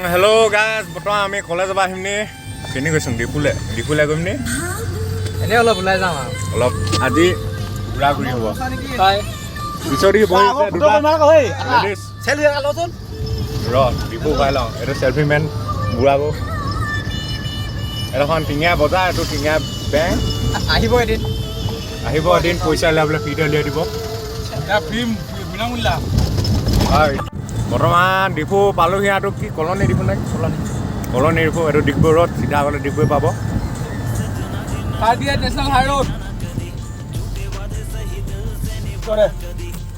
hello' guys, বৰ্তমান আমি college পৰা আহিম নি কেনে গৈছোঁ ডিপুলে গৈম নি এনেই অলপ ওলাই যাম আৰু অলপ আজি ঘূৰা ঘূৰি হ'ব ডিপু খুৱাই লওঁ এইটো চেল্ফি মেন ঘূৰাব এইখন টিঙীয়া বজাৰ এইটো টিঙীয়া বেংক আহিব এদিন পইচা উলিয়াই পেলাই ফ্ৰীতে উলিয়াই দিব হয় বৰ্তমান ডিপু পালোহি আৰু কি কলনী ডিপু নাই কলনী ডিপু এইটো ডিগবৈ ৰোড চিধা গ'লে ডিগবৈ পাব নেশ্যনেল হাই ৰোড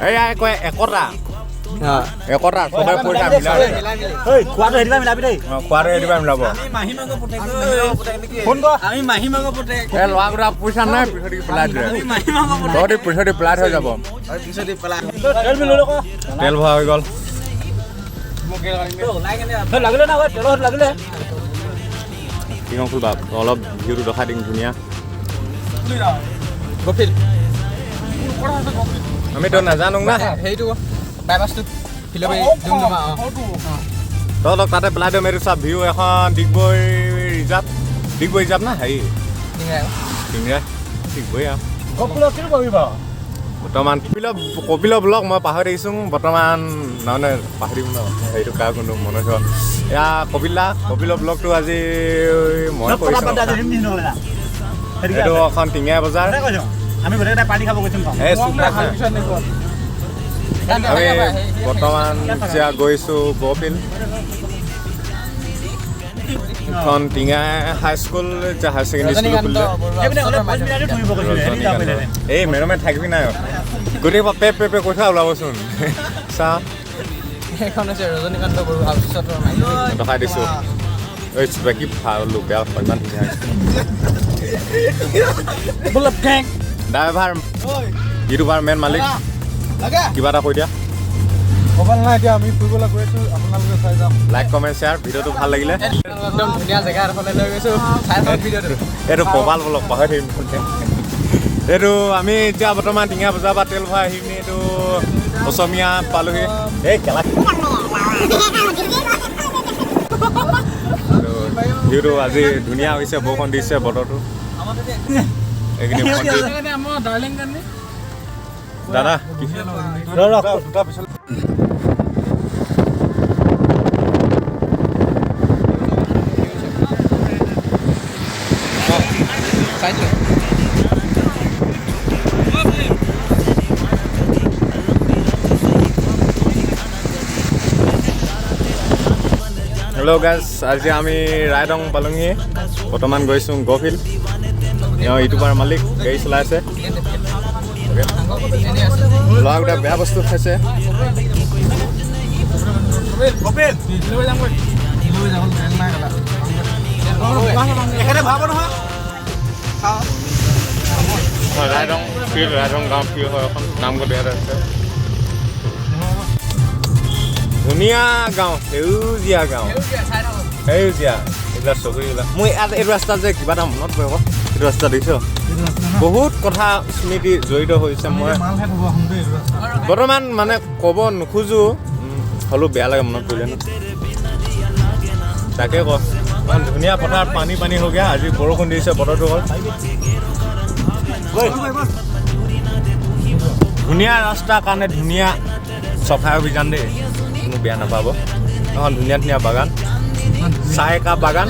এয়া কয় একতা চবে পইচা খোৱাটো হেৰিবা মিলাবি দেই খোৱাটো এদিবা মিলাব এই ল'ৰাকেইটা পইচা নাই পিছতে পেলাই দিয়ে তহঁতি পিছতে পেলাই থৈ যাব তেল ভৰা হৈ গ'ল কিমান খুলবা অলপ ভিউটো দেখাই দিম ধুনীয়া আমিতো নাজানো না সেইটো বাইপাছটো তহঁতক তাতে পেলাই দিম এইটো চা ভিউ এখন ডিগবৈ ৰিজাৰ্ভ না হেৰি ডিগবৈ আৰু বৰ্তমান কপিলৰ ব্লগ মই পাহৰি দেখিছোঁ বৰ্তমান নহয় পাহৰিম ন সেইটো কাৰ কোনো মনত হ'ল এয়া কপিলৰ ব্লগটো আজি মই কৰিছোঁ এইটো এখন টিঙীয়া বজাৰ আমি গোটেইকেইটা পাৰ্টি খাব গৈছোঁ আমি বৰ্তমান এতিয়া গৈছোঁ গপিল এখন টিঙা হাইস্কুল এতিয়া হায়াৰ ছেকেণ্ডেৰী স্কুল এই মেৰমে থাকিবি নাই গোটেই পে কৈ থোৱা ওলাবচোন চাওঁ সেইখন হৈছে ৰজনীকান্ত বৰুৱা দেখাই দিছোঁ এই কি ভালো বেয়া ইমান ধুনীয়া ড্ৰাইভাৰ ইউটিউবাৰ মেন মালিক কিবা এটা কৈ দিয়া এতিয়া আমি ফুৰিবলৈ গৈ আছোঁ আপোনালোকে চাই যাম লাইক কমেণ্ট শ্বেয়াৰ ভিডিঅ'টো ভাল লাগিলে একদম ধুনীয়া জেগা এডোখৰলৈ লৈ গৈছোঁ এইটো কপাল ব্লগ পাহৰি থাকিম এইটো আমি এতিয়া বৰ্তমান টিঙা বজাৰ পৰা তেল ভৰাই আহিম এইটো অসমীয়া পালোহি এই কেলা ভিউটো আজি ধুনীয়া হৈছে বৰষুণ দিছে বতৰটো এইখিনি দাদা হেল্ল' গাইজ আজি আমি ৰাইডং পালোহি বৰ্তমান গৈছোঁ গফিল ইউটিউবাৰ মালিক গাড়ী চলাই আছে ল'ৰাকেইটা বেয়া বস্তু খাইছে ৰাইডং গাঁও ফিল্ড হয় এখন নামঘৰ ইয়াত আছে ধুনীয়া গাঁও সেউজীয়া এইবিলাক চকুৰিবিলাক মই ইয়াত এইটো ৰাস্তাত যে কিবা এটা মনত পৰিব এইটো ৰাস্তা দেখিছ বহুত কথা স্মৃতি জড়িত হৈছে মই বৰ্তমান মানে ক'ব নোখোজোঁ হ'লেও বেয়া লাগে মনত পৰিলে ন তাকে ক ইমান ধুনীয়া পথাৰত পানী হৈ গ'ল আজি বৰষুণ দিছে বতৰটো হ'ল ধুনীয়া ৰাস্তাৰ কাৰণে ধুনীয়া চাফাই অভিযান দেই কোনো বেয়া নাপাব এখন ধুনীয়া বাগান চাহ কা বাগান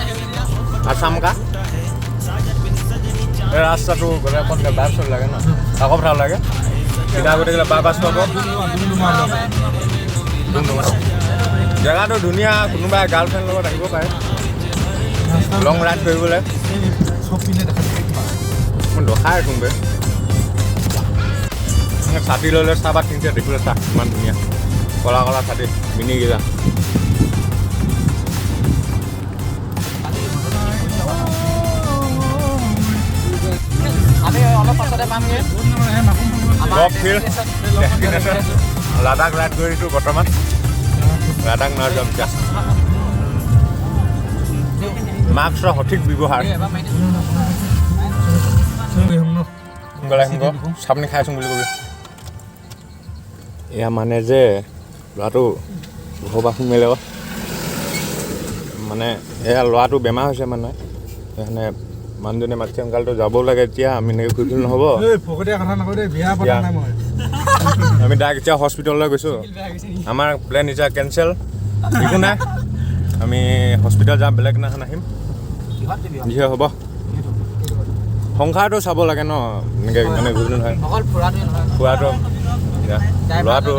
আছাম কা এই ৰাস্তাটো গ'লে অকণ বাইপাছ লাগে ন আকৌ ভাল লাগে চিধা গৈ থাকিলে বাইপাছ পাব জেগাটো ধুনীয়া কোনোবাই গাৰ্লফ্ৰেণ্ড লগত আহিব পাৰে লং ৰাইড কৰিবলৈ মই দেখাই কোনোবাই ছাতি লৈ চাহপাত কিনিছে দেখিবলৈ চাহ ইমান ধুনীয়া কলা ছাতি মিনিকেইটা লাডাখ ৰাইড কৰিছোঁ বৰ্তমান লাডাখ নহয় যাম এতিয়া মাস্কৰ সঠিক ব্যৱহাৰ চাপনি খাইছোঁ বুলি কবি এয়া মানে যে ল'ৰাটো ঘৰ পৰা সোমাই মানে এয়া ল'ৰাটো বেমাৰ হৈছে মানে সেইকাৰণে মানুহজনে মাতছে অংকালটো যাব লাগে এতিয়া আমি এনেকৈ ঘূৰি ফুৰি নহ'ব ফকতীয়া কথা নকওঁ দেই বিয়া পতা নাই মই আমি ডাইৰেক্ট এতিয়া হস্পিটেললৈ গৈছোঁ আমাৰ প্লেন এতিয়া কেঞ্চেল একো নাই আমি হস্পিটেল যাম বেলেগ দিনাখন আহিম যিহে হ'ব সংসাৰটো চাব লাগে ন এনেকৈ মানে ঘূৰি নহয় ফুৰাটো ল'ৰাটো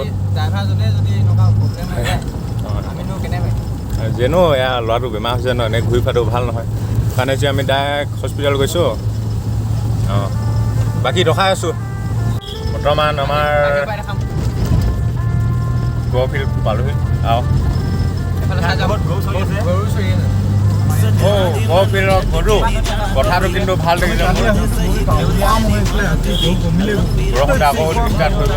যেনো এয়া ল'ৰাটো বেমাৰ হৈছে ন এনেকৈ ঘূৰি ফুৰাটো ভাল নহয় কাৰণে যে আমি ডাইৰেক্ট হস্পিটেল গৈছোঁ অঁ বাকী ৰখাই আছোঁ বৰ্তমান আমাৰ গহফিল্ড পালোহি আৰু গহফিল্ডৰ গৰু কথাটো কিন্তু ভাল দেখিছে বৰষুণতে আকৌ ষ্টাৰ্ট হৈ গ'ল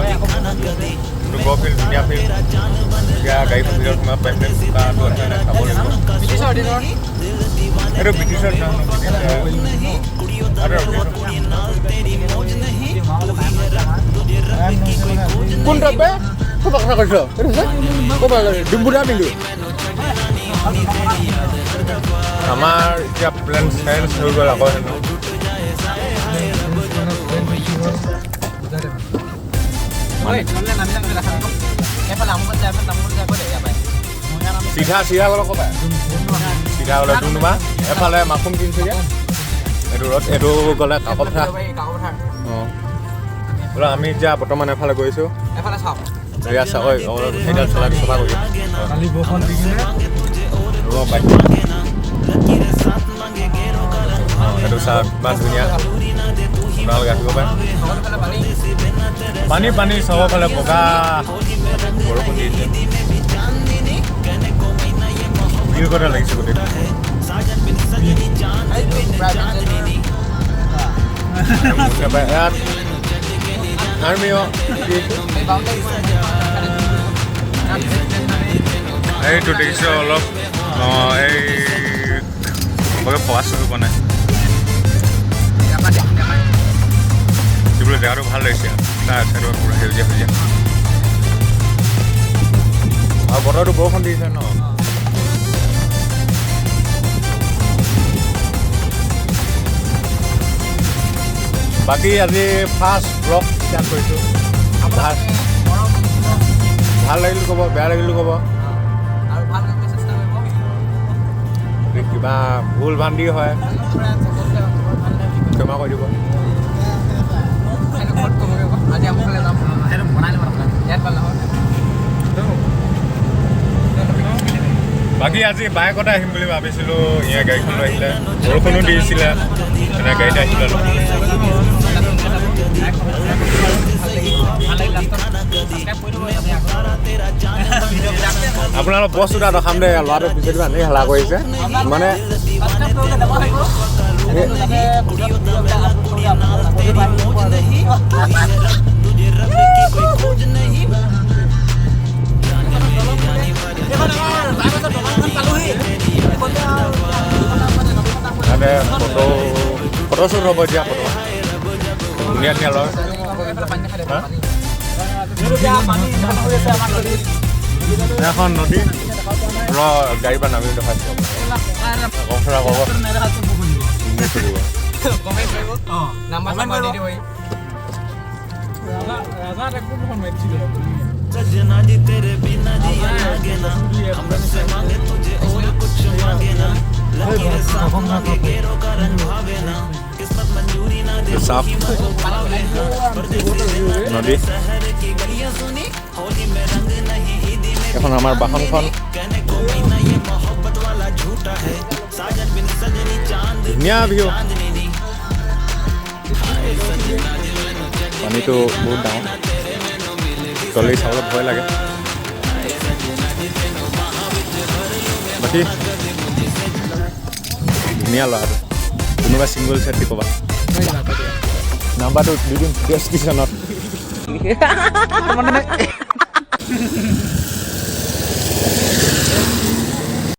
কিন্তু গহফিল্ড ধুনীয়া ফিল্ড এতিয়া গাড়ীখন ভিতৰত সোমাব পাৰিম চাব লাগিব এইটো ব্ৰিটিছৰ কোন টাইপে ক'ৰ কথা কৈছ ক'ৰ ডিম্বুদা পিন্ধো আমাৰ এতিয়া প্লেন চেঞ্জ হৈ গ'ল আকৌ চিধা গ'লে ক'বা চিধা গ'লে ডুমডুমা এফালে মাখুম তিনিচুকীয়া এইটো ৰ'দ এইটো গ'লে কাকপথাৰ অঁ বোলো আমি এতিয়া বৰ্তমান এফালে গৈছোঁ এয়া চাব সেইডাল চলাটো চফা কৰি কালি বৰষুণ দি কিনে ৰ'ব বাইক সেইটো চাহ ইমান ধুনীয়া আপোনালোকে আহিব পাৰে পানী চবফালে বগা বৰষুণ দি দিছে ভিৰ কথা লাগিছে গোটেই ইয়াত আৰ্মিও এইটো দেখিছোঁ অলপ এই বগে ফকাচটো পোৱা নাই জেগাটো ভাল লাগিছে তাৰ চাইডৰ পূৰা সেউজীয়া আৰু বতৰটো বৰষুণ দিছে ন বাকী আজি ফাৰ্ষ্ট ব্লগ ষ্টাৰ্ট কৰিছোঁ ভাল লাগিলোঁ ক'ব বেয়া লাগিলোঁ ক'ব কিবা ভুল ভ্ৰান্তি হয় ক্ষমা কৰি দিব বাকী আজি বাইকতে আহিম বুলি ভাবিছিলোঁ ইয়াৰ গাড়ীখন লৈ আহিলে বৰষুণো দিছিলে এনে গাড়ীতে আহিলে আপোনালোক বস্তু এটা দেখাম দে ল'ৰাটো পিছত আনি হেলা কৰিছে মানে ফটো শ্বুট হ'ব এতিয়া ফটো ধুনীয়া ধুনীয়া লয় এখন নদী গাড়ীৰ পৰা নামি দেখাইছোঁ साफ नदी এখন আমাৰ বাহনখন ধুনীয়া ভিউ পানীটো বহুত ডাঙৰ তলেই চাবলৈ ভয় লাগে বাকী ধুনীয়া ল'ৰাটো কোনোবা ছিংগল ছেট দি ক'বা নাম্বাৰটো দি দিম ডেছক্ৰিপশ্যনত